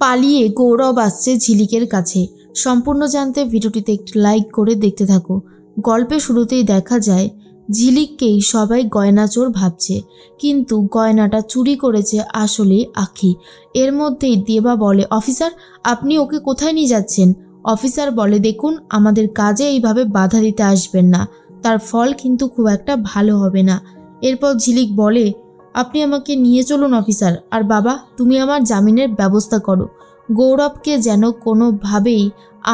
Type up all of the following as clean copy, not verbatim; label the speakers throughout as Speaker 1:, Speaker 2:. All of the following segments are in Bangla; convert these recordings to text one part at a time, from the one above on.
Speaker 1: পালিয়ে গৌরব আসছে ঝিলিকের কাছে। সম্পূর্ণ জানতে ভিডিওটিতে একটি লাইক করে দেখতে থাকো। গল্পের শুরুতেই দেখা যায় ঝিলিককেই সবাই গয়না চোর ভাবছে, কিন্তু গয়নাটা চুরি করেছে আসলে আখি। এর মধ্যেই দেবা বলে, অফিসার আপনি ওকে কোথায় নিয়ে যাচ্ছেন? অফিসার বলে, দেখুন আমাদের কাজে এইভাবে বাধা দিতে আসবেন না, তার ফল কিন্তু খুব একটা ভালো হবে না। এরপর ঝিলিক বলে, আপনি আমাকে নিয়ে চলুন অফিসার, আর বাবা তুমি আমার জামিনের ব্যবস্থা করো। গৌরবকে যেন কোনোভাবেই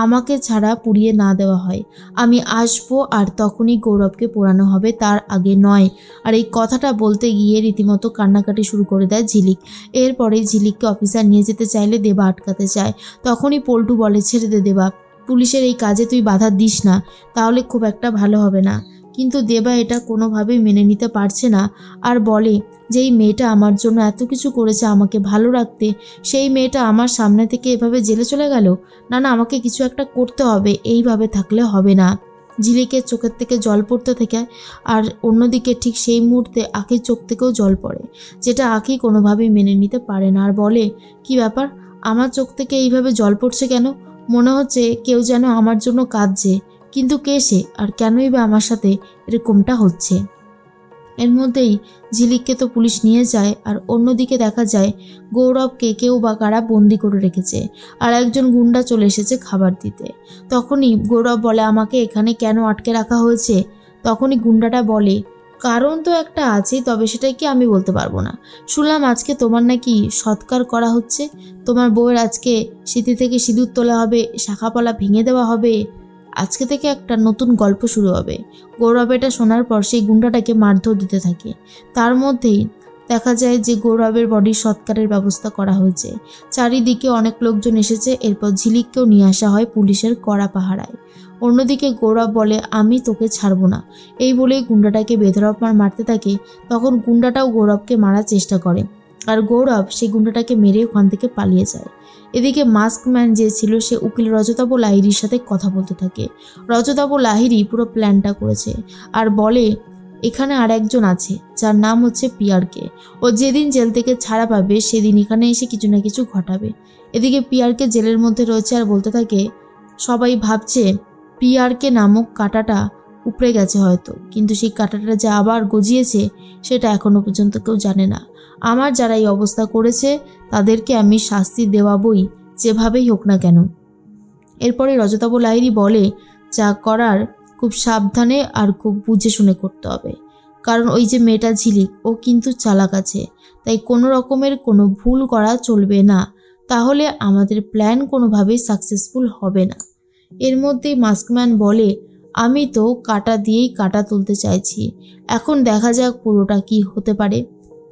Speaker 1: আমাকে ছাড়া পুড়িয়ে না দেওয়া হয়। আমি আসবো আর তখনই গৌরবকে পোড়ানো হবে, তার আগে নয়। আর এই কথাটা বলতে গিয়ে রীতিমতো কান্নাকাটি শুরু করে দেয় ঝিলিক। এরপরে ঝিলিককে অফিসার নিয়ে যেতে চাইলে দেবা আটকাতে চায়। তখনই পল্টু বলে, ছেড়ে দে দেবা, পুলিশের এই কাজে তুই বাধা দিস না, তাহলে খুব একটা ভালো হবে না। কিন্তু দেবা এটা কোনোভাবেই মেনে নিতে পারছে না আর বলে, যেই মেয়েটা আমার জন্য এত কিছু করেছে আমাকে ভালো রাখতে, সেই মেয়েটা আমার সামনে থেকে এভাবে জেলে চলে গেল। না না, আমাকে কিছু একটা করতে হবে, এইভাবে থাকলে হবে না। ঝিলিকের চোখের থেকে জল পড়তে থাকে, আর অন্যদিকে ঠিক সেই মুহূর্তে আখির চোখ থেকেও জল পড়ে, যেটা আখি কোনোভাবেই মেনে নিতে পারে না। আর বলে, কি ব্যাপার, আমার চোখ থেকে এইভাবে জল পড়ছে কেন? মনে হচ্ছে কেউ যেন আমার জন্য কাঁদছে, কিন্তু কে সে, আর কেনই বা আমার সাথে এরকমটা হচ্ছে? এর মধ্যেই ঝিলিককে তো পুলিশ নিয়ে যায়, আর অন্যদিকে দেখা যায় গৌরবকে কেউ বা কারা বন্দি করে রেখেছে, আর একজন গুন্ডা চলে এসেছে খাবার দিতে। তখনই গৌরব বলে, আমাকে এখানে কেন আটকে রাখা হয়েছে? তখনই গুন্ডাটা বলে, কারণ তো একটা আছেই, তবে সেটাই কি আমি বলতে পারবো না। শুনলাম আজকে তোমার নাকি সৎকার করা হচ্ছে, তোমার বউয়ের আজকে সিঁথি থেকে সিঁদুর তোলা হবে, শাখাপলা ভেঙে দেওয়া হবে, আজকে থেকে একটা নতুন গল্প শুরু হবে। গৌরব এটা শোনার পর সেই গুন্ডাটাকে মারধর দিতে থাকে। তার মধ্যেই দেখা যায় যে গৌরবের বডির সৎকারের ব্যবস্থা করা হয়েছে। চারিদিকে অনেক লোকজন এসেছে। এরপর ঝিলিককেও নিয়ে আসা হয় পুলিশের কড়া পাহারায়। অন্যদিকে গৌরব বলে, আমি তোকে ছাড়বো না, এই বলেই গুন্ডাটাকে বেধড়ক মারতে থাকে। তখন গুন্ডাটাও গৌরবকে মারার চেষ্টা করে, আর গৌরব সেই গুন্ডাটাকে মেরে ওখান থেকে পালিয়ে যায়। এদিকে মাস্কম্যান যে ছিল সে উকিল রজতাভ লাহিড়ীর সাথে কথা বলতে থাকে। রজতাভ লাহিড়ী পুরো প্ল্যানটা করেছে আর বলে, এখানে আর একজন আছে যার নাম হচ্ছে পিয়ারকে। ও যেদিন জেল থেকে ছাড়া পাবে সেদিন এখানে এসে কিছু না কিছু ঘটাবে। এদিকে পিয়ারকে জেলের মধ্যে রয়েছে আর বলতে থাকে, সবাই ভাবছে পিয়ারকে নামক কাঁটাটা উপড়ে গেছে হয়তো, কিন্তু সেই কাঁটাটা যে আবার গজিয়েছে সেটা এখনো পর্যন্ত কেউ জানে না। আমার যারা এই অবস্থা করেছে তাদেরকে আমি শাস্তি দেওয়াবই, যেভাবেই হোক না কেন। এরপরে রজতাভ লাহিড়ী বলে, যা করার খুব সাবধানে আর খুব বুঝে শুনে করতে হবে, কারণ ওই যে মেয়েটা ঝিলিক ও কিন্তু চালাক আছে, তাই কোনো রকমের কোনো ভুল করা চলবে না, তাহলে আমাদের প্ল্যান কোনোভাবেই সাকসেসফুল হবে না। এর মধ্যেই মাস্কম্যান বলে, আমি তো কাঁটা দিয়েই কাঁটা তুলতে চাইছি, এখন দেখা যাক পুরোটা কি হতে পারে।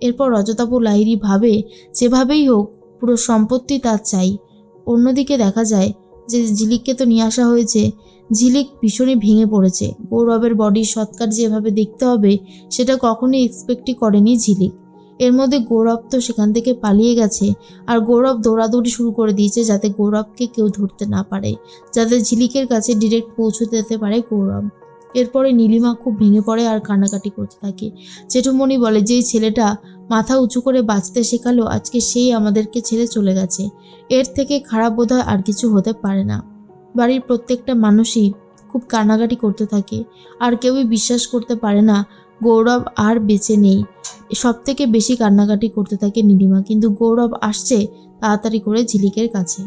Speaker 1: এরপর রজতাভ লাহিড়ী ভাবে, যেভাবেই হোক পুরো সম্পত্তি তার চাই। অন্যদিকে দেখা যায় যে ঝিলিককে তো নিয়ে আসা হয়েছে, ঝিলিক ভীষণই ভেঙে পড়েছে। গৌরবের বডির সৎকার যেভাবে দেখতে হবে সেটা কখনোই এক্সপেক্টই করেনি ঝিলিক। এর মধ্যে গৌরব তো সেখান থেকে পালিয়ে গেছে, আর গৌরব দৌড়াদৌড়ি শুরু করে দিয়েছে যাতে গৌরবকে কেউ ধরতে না পারে, যাতে ঝিলিকের কাছে ডিরেক্ট পৌঁছে যেতে পারে গৌরব। এরপরে নীলিমা খুব ভেঙে পড়ে আর কান্নাকাটি করতে থাকে। জেঠুমণি বলে, যেই ছেলেটা মাথা উঁচু করে বাঁচতে শেখালো আজকে সেই আমাদেরকে ছেড়ে চলে গেছে, এর থেকে খারাপ বোধহয় আর কিছু হতে পারে না। বাড়ির প্রত্যেকটা মানুষই খুব কান্নাকাটি করতে থাকে, আর কেউই বিশ্বাস করতে পারে না গৌরব আর বেঁচে নেই। সব থেকে বেশি কান্নাকাটি করতে থাকে নীলিমা, কিন্তু গৌরব আসছে তাড়াতাড়ি করে ঝিলিকের কাছে।